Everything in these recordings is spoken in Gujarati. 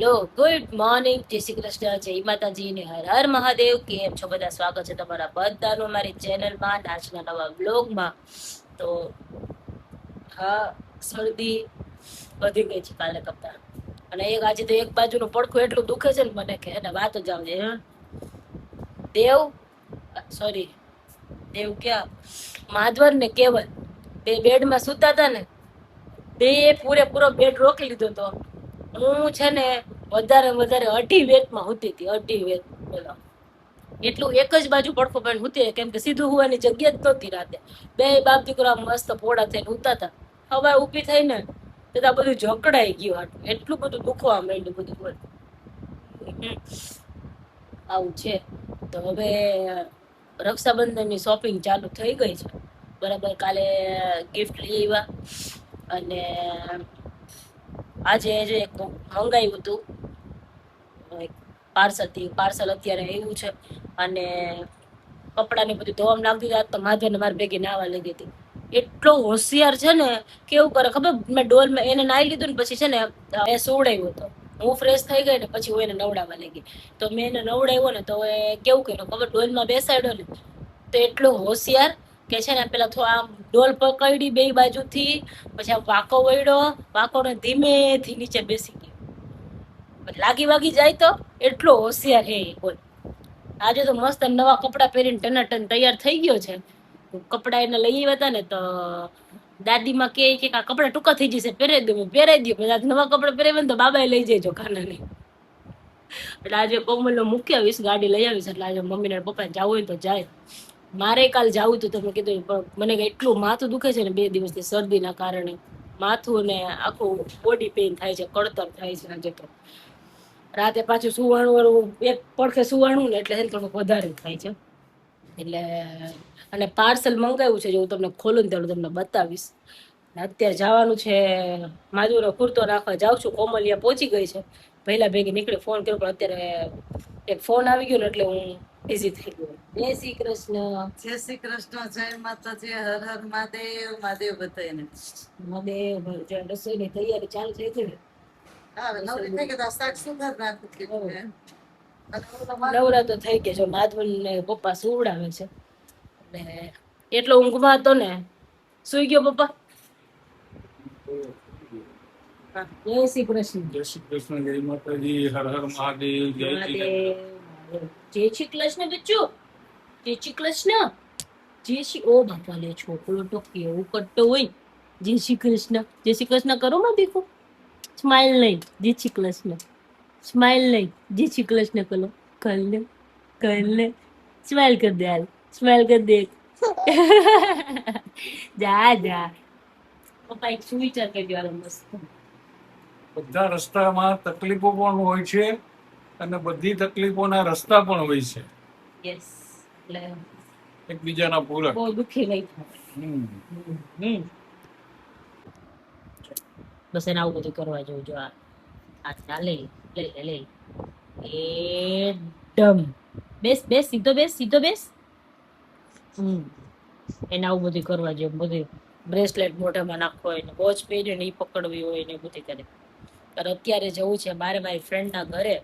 હેલો, ગુડ મોર્નિંગ, જય શ્રી કૃષ્ણ, જય માતાજી ને હર હર મહાદેવ. કેમ છો બધા? સ્વાગત છે તમારા બધાનું અમારી ચેનલમાં, આજના નવા બ્લોગમાં. તો હા, શરદી વધી ગઈ છે કાલે કરતા, અને આજે તો એક બાજુનું પડખું એટલું દુખે છે ને મને કે એને વાત જ આવજે. દેવ સોરી દેવ ક્યાં, માધવર ને કેવલ બે બેડમાં સુતા હતા ને, બે પૂરેપૂરો બેડ રોકી લીધો હતો. હું છે ને વધારે 2.5 વેતમાં હોતી હતી. 2.5 વેત બોલો, એટલું એક જ બાજુ પડખો પણ હોતી, કેમ કે સીધું હોવાની જગ્યા જ નહોતી. રાતે બે બાપ દીકરા મસ્ત પોળા થઈને હોતા હતા. હવે ઊભી થઈ ને તો બધું જકડાઈ ગયું. હાટું એટલું બધું દુખવા માંડ્યું બધું. બોલ આવું છે. તો હવે રક્ષાબંધનની શોપિંગ ચાલુ થઈ ગઈ છે બરાબર. કાલે ગિફ્ટ લઈ આવ્યા, અને આજે જે મંગાવ્યું હતું પાર્સલ અત્યારે આવ્યું છે. અને કપડા ને બધું ધોવામાં નાખી દીધા. તો માધવને મારી ભેગી નાવા લઈ ગઈ હતી. એટલો હોશિયાર છે ને, કેવું કરે ખબર? મેં ડોલમાં એને નાઈ લીધું ને પછી છે ને એ સોવડાવ્યો હતો. હું ફ્રેશ થઈ ગઈ ને પછી હું એને નવડાવવા લઈ ગઈ. તો મેં એને નવડાવ્યો ને તો એ કેવું કર્યું ખબર? ડોલમાં બેસાડ્યો ને તો એટલો હોશિયાર કે છે ને, પેલા તો આમ ડોલ પકડી બે બાજુથી, પછી આમ વાંકો વળ્યો, વાંકોને ધીમેથી નીચે બેસી ગયો. લાગી વાગી જાય તો એટલો હોશિયાર હે. બોલ, આજે તો મસ્ત નવા કપડા પહેરીને ટનાટન તૈયાર થઈ ગયો છે. કપડા એને લઈ આવ્યા હતા ને તો દાદીમાં કે આ કપડા ટૂંકા થઈ જશે, પહેરાઈ દઉં. પહેરાઈ દઉં. નવા કપડા પહેરાવે ને તો બાબાએ લઈ જજો ખાનાને. એટલે આજે કોમલનો મૂકી આવીશ, ગાડી લઈ આવીશ. એટલે આજે મમ્મી ને પપ્પા જવું હોય તો જાય. મારે કાલ જવું હતું, તમે કીધું, પણ મને એટલું માથું દુખે છે ને 2 દિવસથી શરદીના કારણે. માથું ને આખું બોડી પેઇન થાય છે, કળતર થાય છે. આજે તો રાતે પાછું સુવાણું, એક પડખે સુવાણું ને એટલે થોડુંક વધારે થાય છે. એટલે અને પાર્સલ મંગાવ્યું છે, જો હું તમને ખોલું ને ત્યારે તમને બતાવીશ. અત્યારે જવાનું છે માધુનો કુર્તો નાખવા જાઉં છું. કોમલિયા પહોંચી ગઈ છે, પહેલા ભેગી નીકળી. ફોન કર્યો પણ અત્યારે એક ફોન આવી ગયો ને એટલે હું બિઝી થઈ ગયો. જય શ્રી કૃષ્ણ. જય શ્રી કૃષ્ણ, જય માતાજી, હર હર મહાદેવ. મહાદેવ બધાને મહાદેવ. રસોઈની તૈયારી ચાલુ થઈ ગઈ ને? નવરા તો થઈ ગયા છો. માધવન ને પપ્પા સુવડાવે છે. એટલે એટલો ઊંઘમાં હતો ને, સુઈ ગયો પપ્પા. જય શ્રી કૃષ્ણ. જય શ્રી કૃષ્ણ, જય માતાજી, હર હર મહાદેવ. જય જય શ્રી કૃષ્ણ બચ્ચું. જય શ્રી કૃષ્ણ. જય શ્રી ઓ બાપા, લે છોકરો તો કેવું કરતો હોય. જય શ્રી કૃષ્ણ. જય શ્રી કૃષ્ણ કરો માં દીકુ. સ્માઈલ નહીં. જય શ્રી કૃષ્ણ. સ્માઈલ નહીં. જય શ્રી કૃષ્ણ કરો. કર લે સ્માઈલ કર દે. હાલ સ્માઈલ કર દે. જા પપ્પા એક સુવિચાર કરી દો. મસ્ત. બધા રસ્તામાં તકલીફો પણ હોય છે, અને બધી તકલીફોના રસ્તા પણ હોય છે. યસ. એટલે એકબીજાના પૂરક. બહુ દુખી નહીં થાય. બસ એને આવું બધું કરવા જેવું. જો આ લે એકદમ બેસ સીધો બેસ. એને આવું બધું કરવા જેવું. બધું બ્રેસલેટ મોઢામાં નાખવો હોય ને, વોચ પહેરીને એ પકડવી હોય ને, બધી કરે. પણ અત્યારે જવું છે મારે મારી ફ્રેન્ડના ઘરે.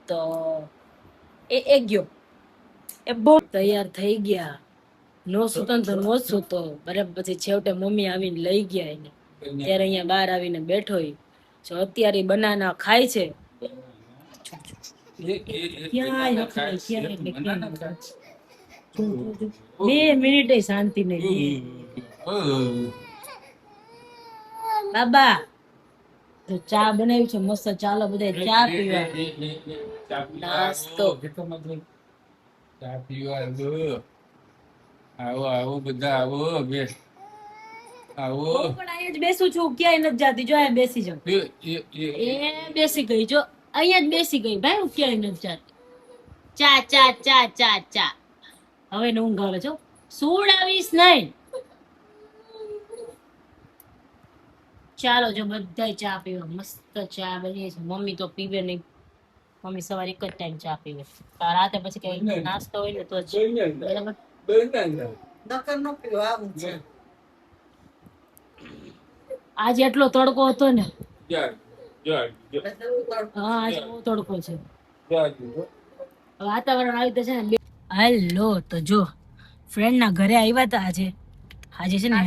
તો એ ગયો, એ બહુ તૈયાર થઈ ગયા. નો સુતો તો નો સુતો બરાબર. પછી છેવટે મમ્મી આવીને લઈ ગયા એને. ત્યારે અહીંયા બહાર આવીને બેઠો. જો અત્યારે બનાના ખાય છે. 2 મિનિટ શાંતિ નહીં. બાબા તો ચા બનાવી છે મસ્ત. ચાલો બધા ચા પીવા. નાસ્તો ચા પીવા આવો બધા આવો. આવો. પણ અહીંયા જ બેસું છું, ક્યાંય નથી જાતી. જો અહીંયા બેસી જાઉં. એ બેસી ગઈ. જો અહીંયા જ બેસી ગઈ ભાઈ. હું ક્યાંય નથી જાતી. ચા. હવે ને ઊંઘ આવે છો. સુવડાવીશ નહીં. ચાલો જો બધા ચા પીવા. મસ્ત ચા બની છે. મમ્મી તો પીવે નહીં. મમ્મી સવારે એક જ ટાઈમ ચા પીવે. રાતે પછી કઈ નાસ્તો હોય ને તો જ. આજે એટલો તડકો હતો ને, હા આજે બહુ તડકો છે. વાતાવરણ આવી તો છે ને. હાલો તો જો ફ્રેન્ડ ના ઘરે આવ્યા હતા આજે છે ને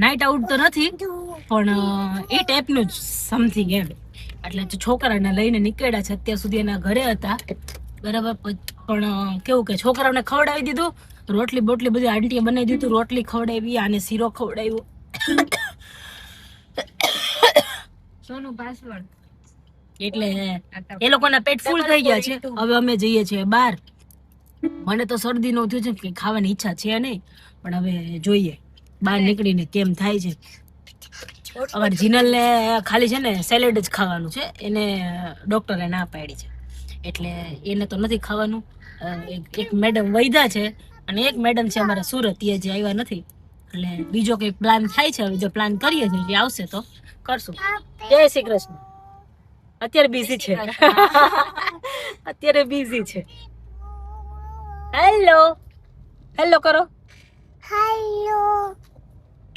નાઇટ આઉટ તો નથી પણ એ ટાઈપનું જ સમથિંગ એમ. એટલે છોકરાને લઈને નીકળ્યા છે. અત્યાર સુધી એના ઘરે હતા બરાબર. પણ કેવું કે છોકરાઓને ખવડાવી દીધું, રોટલી બોટલી બધી આંટીએ બનાવી દીધું, રોટલી ખવડાવી આને શીરો ખવડાવ્યો. સોનું પાસવર્ડ એટલે એ લોકોના પેટ ફૂલ થઈ ગયા છે. હવે અમે જઈએ છીએ બહાર. મને તો શરદી નું થયું છે કે ખાવાની ઈચ્છા છે નહીં, પણ હવે જોઈએ બહાર નીકળીને કેમ થાય છે. અમારે જીનલ ને ખાલી છે ને સેલેડ જ ખાવાનું છે. એને ડોક્ટરે ના પાડી છે એટલે એને તો નથી ખાવાનું. એક મેડમ વૈધા છે અને એક મેડમ છે અમારા સુરત, એ જે આવ્યા નથી. એટલે બીજો કઈ પ્લાન થાય છે. હવે જો પ્લાન કરીએ છીએ જે આવશે તો કરશું. જય શ્રી કૃષ્ણ. અત્યારે બિઝી છે. અત્યારે બિઝી છે. હેલો હેલો કરો. હેલો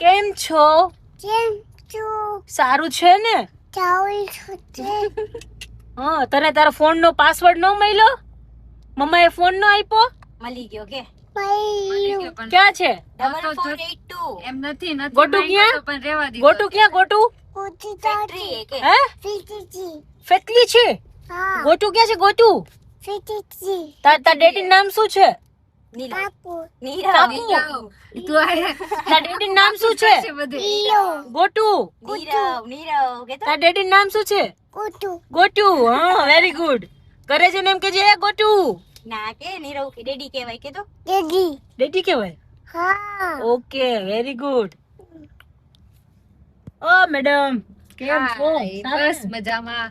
કેમ છો? સારું છે ને? હા તને તારા ફોન નો પાસવર્ડ ન મળ્યો? મમ્મા એ ફોન નો આપ્યો? મળી ગયો કે ક્યાં છે? એમ નથી ગોટુ ક્યાં? પણ રેવા દીધો. ગોટુ ક્યાં? ગોટુ ફેક્ટરી કે હે ફેકલી છે? ગોટુ ક્યાં છે? ગોટુ તાર ડેડી નામ શું છે? નીરવ તું આયા તાર ડેડી નામ શું છે? બધે ગોટુ નીરવ કે તાર ડેડી નામ શું છે? ગોટુ. હા વેરી ગુડ. કરે છે ને એમ કે છે ગોટુ. ના કે નીરવ કે ડેડી કહેવાય કે તો ડેડી કહેવાય? Okay very good. ઓ મેડમ કેમ છો? બસ મજામાં.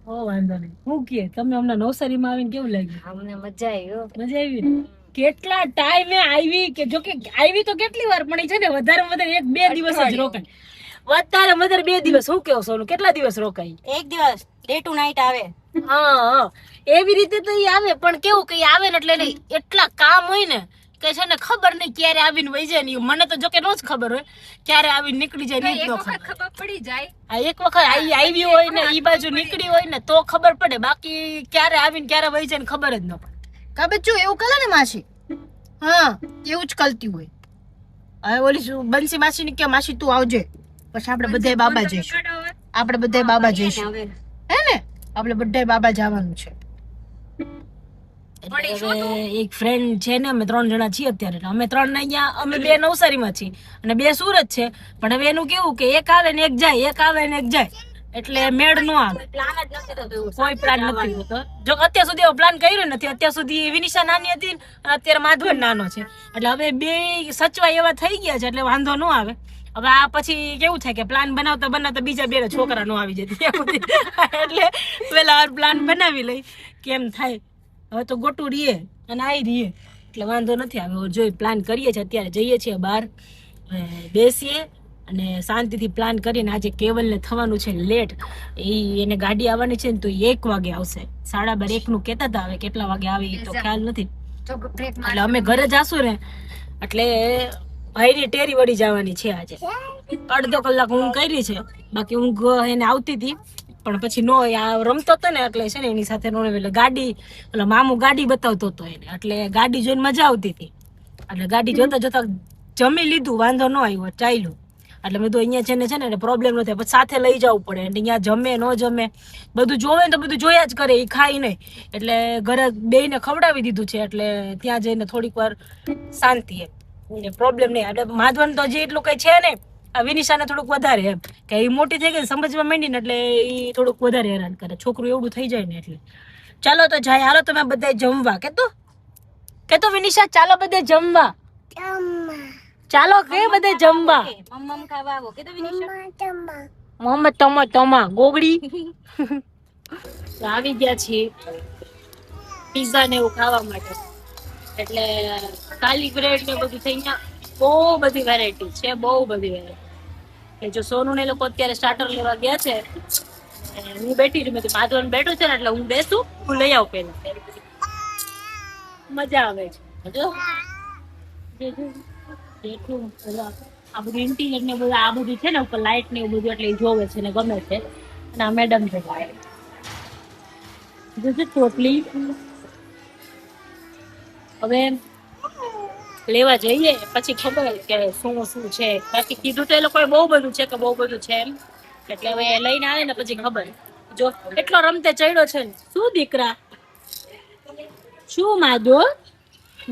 ઓ વાંધો નહીં. હું કે તમે હમણાં નવસારીમાં આવીને કેવું લાગ્યું? અમને મજા આવી. મજા આવી ને? કેટલા ટાઈમે આવી કે જો કે આવી તો કેટલી વાર પણ ઈ છે ને વધારે 1-2 દિવસ જ રોકાય. વધારે 2 દિવસ. હું કેવું સોનું કેટલા દિવસ રોકાય? એક દિવસ ડે ટુ નાઈટ આવે. હા એવી રીતે તો ઈ આવે પણ કેવું કે ઈ આવે ને એટલે એને એટલા કામ હોય ને કે છે ને ખબર નહીં ક્યારે આવીને વહી જાય ને. મને તો જો કે રોજ ખબર હોય ક્યારે આવીને નીકળી જાય ને જ ન ખબર. ખબર પડી જાય. આ એક વખત આવી હોય ને ઈ બાજુ નીકળી હોય ને તો ખબર પડે, બાકી ક્યારે આવીને ક્યારે વહી જાય ને ખબર જ ન પડે. કાબેચું એવું કરે ને માસી? હા એવું જ કરતી હોય. હવે ઓલી શું બંસી માસી ને કે માસી તું આવજે, પછી આપણે બધાય બાબા જઈશું. આપણે બધાય બાબા જઈશું હવે હે ને? આપણે બધાય બાબા જવાનું છે. એક ફ્રેન્ડ છે ને અમે 3 જણા છીએ અત્યારે. અમે 3 ને અહીંયા અમે 2 નવસારીમાં છીએ અને 2 સુરત છે. પણ હવે એનું કેવું કે એક આવે ને એક જાય, એક આવે ને એક જાય એટલે મેળ નો આવે. પ્લાન જ નથી થતો. કોઈ પ્લાન નથી હોતો. જો અત્યાર સુધી એવો પ્લાન કર્યો નથી. અત્યાર સુધી વિનિશા નાની હતી ને અત્યારે માધવન નાનો છે એટલે હવે 2 સચવાય એવા થઈ ગયા છે એટલે વાંધો ન આવે. હવે આ પછી કેવું થાય કે પ્લાન બનાવતા બીજા 2 છોકરા નો આવી જતી એટલે પેલા પ્લાન બનાવી લઈ કેમ થાય. હવે તો ગોટું રીએ અને આઈ રીએ એટલે વાંધો નથી આવે. જો પ્લાન કરીએ છીએ અત્યારે જઈએ છીએ બહાર બેસીએ અને શાંતિથી પ્લાન કરીને. આજે કેવલને થવાનું છે લેટ. એને ગાડી આવવાની છે ને તો 1 વાગે આવશે. 12:30 નું કહેતા હતા. હવે કેટલા વાગે આવે એ તો ખ્યાલ નથી. એટલે અમે ઘરે જાશું ને એટલે ભાઈની ટેરી વળી જવાની છે આજે. અડધો કલાક ઊંઘ કરી છે, બાકી ઊંઘ એને આવતી હતી પણ પછી નો રમતો હતો ને એટલે છે ને એની સાથે નો એટલે ગાડી એટલે મામું ગાડી બતાવતો હતો એને એટલે ગાડી જોઈને મજા આવતી હતી. એટલે ગાડી જોતા જોતા જમી લીધું, વાંધો ન આવ્યો, ચાલ્યું. એટલે મેં તો અહીંયા છે ને પ્રોબ્લેમ ન થાય. પછી સાથે લઈ જવું પડે એટલે અહીંયા જમે ન જમે બધું જોવે ને તો બધું જોયા જ કરે, એ ખાય નહીં. એટલે ઘરે બેયને ખવડાવી દીધું છે એટલે ત્યાં જઈને થોડીક વાર શાંતિ એમ પ્રોબ્લેમ નહીં. એટલે માધવન તો હજી એટલું કઈ છે નહીં. આ વિનિશાને થોડુંક વધારે એમ કે એ મોટી થઈ ગઈ સમજવા માંડી ને એટલે એ થોડુંક વધારે હેરાન કરે. છોકરું એવડું થઈ જાય ને એટલે. ચાલો તો જાય. હાલો તમે બધા જમવા કેતો વિનિશા ચાલો બધા જમવા. ચાલો કે બધે જમવા. મમ્મમ ખાવા આવો કે તો વિનિશા મોહમ્મદ તમા ગોગડી આવી ગયા છીએ પીઝા ને એવું ખાવા માટે. એટલે કાલી બ્રેડ ને બધું થઈ ગયા. બહુ બધી વેરાયટી છે, બહુ બધી વેરાયટી. જો સોનુ ને લોકો અત્યારે સ્ટાર્ટર લેવા ગયા છે. હું બેઠી છું, મેં કીધું માધવન બેઠું છે ને એટલે હું બેસું, હું લઈ આવું પેલા. મજા આવે છે જો આ બધું ઇન્ટિરિયર ને બધું આ બધું છે ને ઉપર લાઇટ ને એવું બધું એટલે જોવે છે ને ગમે છે. ના મેડમ છે ટોટલી હવે લેવા જઈએ પછી ખબર કે શું શું છે. બાકી કીધું તો એ લોકોએ બહુ બધું છે કે બહુ બધું છે એમ, એટલે હવે લઈને આવે ને પછી ખબર. જો એટલો રમતે ચડ્યો છે ને શું દીકરા, શું માધો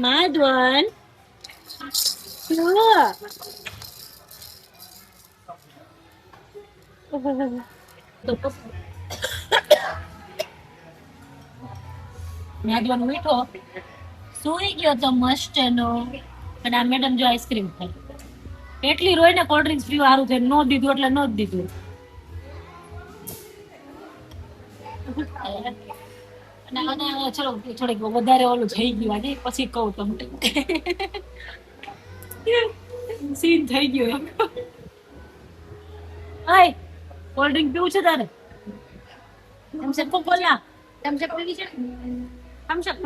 માધવન શું તો માધવન મીઠો સુઈ ગયો તો મસ્ત નો. અને આ મેડમ જો આઈસ્ક્રીમ ખાય એટલી રોય ને કોલ્ડ ડ્રિંક્સ પીવા સારું છે, નો દીધું એટલે નો જ દીધું. અને ચલો થોડીક વધારે ઓલું થઈ ગયું આજે પછી કહું તમને સીન થઈ ગયો એમ. હાય કોલ્ડ ડ્રિંક પીવું છે તારે? થમ્સઅપ કોલા થમ્સઅપ પીવી છે? થમ્સઅપ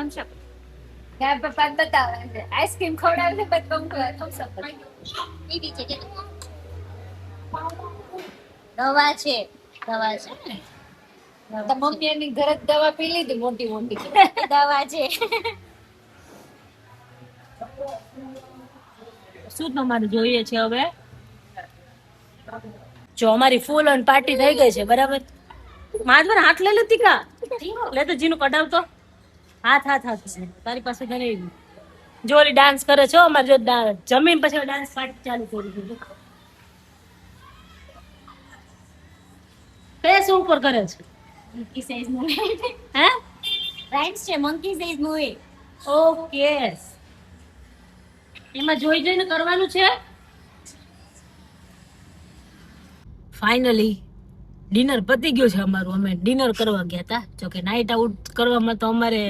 આઈસ્ક્રીમ ખવડાવે પીવી છે દવા છે તો મમ્મી એની ઘરે જ દવા પી લીધી મોટી મોટી દવા છે. શું તમારે જોઈએ છે હવે? જો અમારી ફૂલ ઓન પાર્ટી થઈ ગઈ છે બરાબર. માધવન હાથ લઈ લેતી કા લે તો જીનું કઢાવતો હાથ તારી પાસે ઘરે જો ઓલી ડાન્સ કરે છો અમારે જો જમીન પછી ડાન્સ પાર્ટી ચાલુ કરી દીધું. ફેસ ઉપર કરે છે મંકી સાઈઝ મૂવી હે રાઇટ્સ છે મંકી સાઈઝ મૂવી. ઓકે એમાં જોઈ જોઈને કરવાનું છે. ફાઇનલી ડિનર પતી ગયું છે અમારું. અમે ડિનર કરવા ગયા હતા, જોકે નાઇટ આઉટ કરવામાં તો અમારે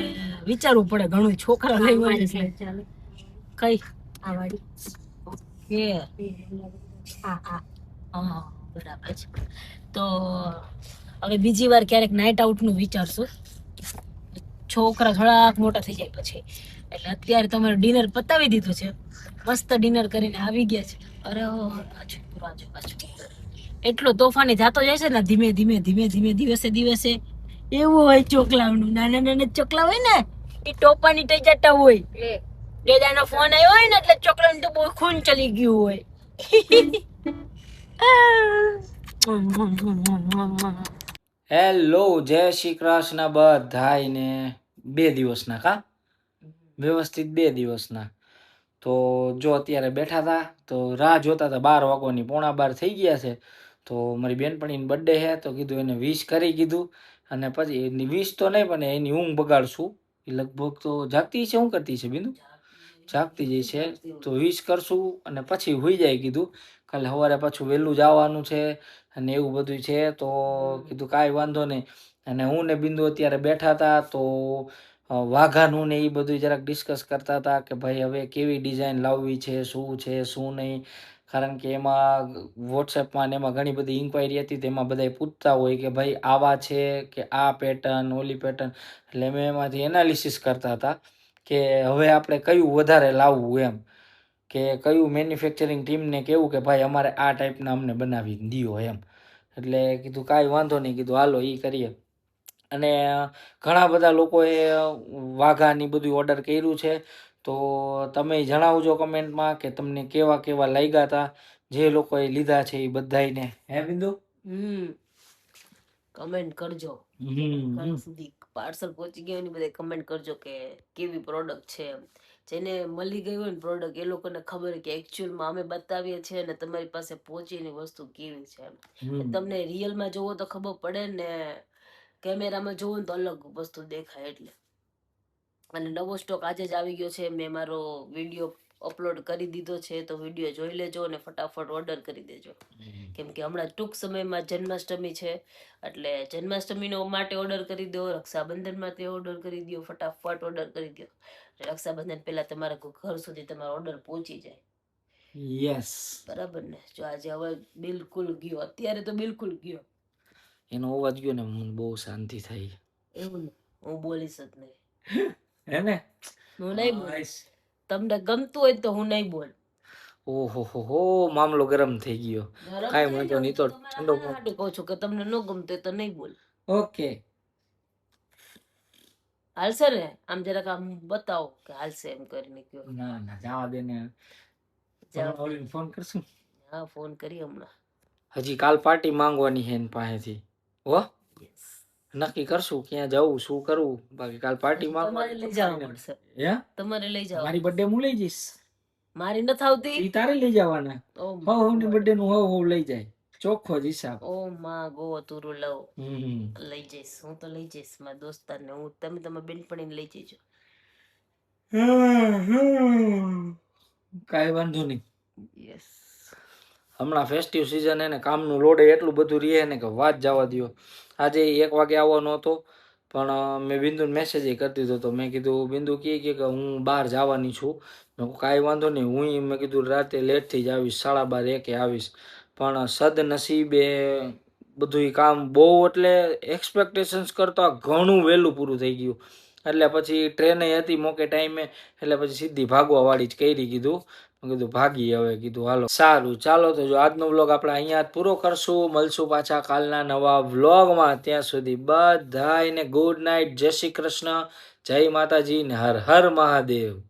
વિચારવું પડે ઘણું. છોકરા લઈ હોય છે કઈ આ વાળી ઓકે હા બરાબર છે. તો હવે બીજી વાર ક્યારેક નાઇટ આઉટ નું વિચારશું, છોકરા થોડાક મોટા થઈ જાય પછી. એટલે અત્યારે તમારે ડિનર પતાવી દીધું છે, મસ્ત ડિનર કરીને આવી ગયા છે. અરે પાછું એટલો તોફાની થતો જાય છે ને ધીમે ધીમે દિવસે દિવસે. એવું હોય ચોકલાવનું, નાના ચોકલા હોય ને એ ટોપાની થઈ જતા હોય. ડેડાનો ફોન આવ્યો હોય ને એટલે ચોકલાનું તો બહુ ખૂન ચલી ગયું હોય. હેલો જય શ્રી કૃષ્ણ બધાયને. 2 દિવસના કા વ્યવસ્થિત 2 દિવસના. તો જો અત્યારે બેઠા હતા તો રાહ જોતા હતા, 12 વાગ્યાની 11:15 થઈ ગયા છે. તો મારી બેનપણીની બર્થડે છે તો કીધું એને વિશ કરી કીધું. અને પછી એની વિશ તો નહીં પણ એની ઊંઘ બગાડશું. એ લગભગ તો જાગતી છે, શું કરતી છે બિંદુ? જાગતી જ છે. તો વિશ કરશું અને પછી હોઈ જાય કીધું. કાલે સવારે પાછું વહેલું જવાનું છે અને એવું બધું છે. તો કીધું કાંઈ વાંધો નહીં. અને હું ને બિંદુ અત્યારે બેઠા હતા તો વાઘાનું ને એ બધું જરાક ડિસ્કસ કરતા હતા કે ભાઈ હવે કેવી ડિઝાઇન લાવવી છે શું નહીં. કારણ કે એમાં વોટ્સએપમાં ને એમાં ઘણી બધી ઇન્ક્વાયરી હતી. તેમાં બધા પૂછતા હોય કે ભાઈ આવા છે કે આ પેટર્ન ઓલી પેટર્ન. એટલે મેં એમાંથી એનાલિસિસ કરતા હતા કે હવે આપણે કયું વધારે લાવવું એમ, કે કયું મેન્યુફેક્ચરિંગ ટીમને કેવું કે ભાઈ અમારે આ ટાઈપના અમને બનાવી દો એમ. એટલે કીધું કાંઈ વાંધો નહીં, કીધું હાલો એ કરીએ. અને ઘણા બધા લોકોએ વાઘાની બધું ઓર્ડર કર્યું છે. તો તમે જણાવજો કમેન્ટમાં કે તમને કેવા કેવા લાગ્યા હતા જે લોકોએ લીધા છે એ બધાને. હે બિંદુ? કમેન્ટ કરજો સુધી પાર્સલ પહોંચી ગયો એની બધા કમેન્ટ કરજો કે કેવી પ્રોડક્ટ છે. જેને મળી ગઈ હોય ને પ્રોડક્ટ એ લોકોને ખબર કે એકચ્યુઅલમાં અમે બતાવીએ છીએ ને તમારી પાસે પહોંચીની વસ્તુ કેવી છે. તમને રિયલમાં જોવો તો ખબર પડે ને કેમેરામાં જોવો ને તો અલગ વસ્તુ દેખાય. એટલે અને નવો સ્ટોક આજે જ આવી ગયો છે. મેં મારો વિડીયો અપલોડ કરી દીધો છે તો વિડીયો જોઈ લેજો અને ફટાફટ ઓર્ડર કરી દેજો. કેમ કે હમણાં ટૂંક સમયમાં જન્માષ્ટમી છે એટલે જન્માષ્ટમીનો માટે ઓર્ડર કરી દો, રક્ષાબંધન માટે ઓર્ડર કરી દો, ફટાફટ ઓર્ડર કરી દો. રક્ષાબંધન પહેલા તમારા ઘર સુધી તમારો ઓર્ડર પહોંચી જાય. યસ બરાબર ને? જો આજે હવે બિલકુલ ગયો, અત્યારે તો બિલકુલ ગયો. એનો અવાજ ગયો ને મને બહુ શાંતિ થઈ. એવું ને હું બોલીશ જ નહીં. હે ને? હું નહીં બોલીશ. તમને ગમતું હોય તો હું નહીં બોલ. ઓહો હો, મામલો ગરમ થઈ ગયો. કાંઈ વાંધો નહીં, તો ઠંડો હાટું કહું છું કે તમને ન ગમતું હોય તો નહીં બોલ. ઓકે. હાલશે ને? આમ જરાક આમ બતાવો કે હાલશે એમ કરીને કયો. ના ના, જવા દે ને. જાઓ. ઓલીને ફોન કરશું. હા, ફોન કરી હમણાં. હજી કાલ પાર્ટી માંગવાની છે એની પાસેથી. હો, Yes. નક્કી કરશું ક્યાં જવું, શું કરવું. બાકી કાલ પાર્ટી તમારે માંગવાની લઈ જવા પડશે. હે, તમારે લઈ જાવ. મારી બર્થડે હું લઈ જઈશ. મારી નથી આવતી. ઈ તારે લઈ જવાના. ઓ હવ ની બર્થડે નું હવ લઈ જાય. ચોખ્ખો જ હિસાબ. ઓ માં ગો તુરુ લવ. હમ. લઈ જઈશ, હું તો લઈ જઈશ મારા દોસ્તારને. હું તમે તમારા બેનપણીને લઈ જઈજો. કાંઈ વાંધો નહીં. યસ. હમણાં ફેસ્ટિવ સિઝન એને કામનું લોડ એટલું બધું રહે ને કે વાત જવા દ્યો. આજે 1 વાગે આવવાનો હતો, પણ મેં બિંદુને મેસેજ કરી દીધો હતો. મેં કીધું બિંદુ કહે કે હું બહાર જવાની છું. મેં કીધું કાંઈ વાંધો નહીં, હું મેં કીધું રાતે લેટથી જ આવીશ, 12:30 1 આવીશ. પણ સદનસીબે બધું કામ બહુ એટલે એક્સપેક્ટેશન્સ કરતાં ઘણું વહેલું પૂરું થઈ ગયું. એટલે પછી ટ્રેને હતી મોકે ટાઈમે, એટલે પછી સીધી ભાગવાવાળી જ કરી કીધું. મેં કીધું ભાગી હવે, કીધું હાલો. સારું, ચાલો તો જો આજનો વ્લોગ આપણે અહીંયા જ પૂરો કરશું. મળશું પાછા કાલના નવા વ્લોગમાં. ત્યાં સુધી બધાયને ગુડ નાઇટ, જય શ્રી કૃષ્ણ, જય માતાજી ને હર હર મહાદેવ.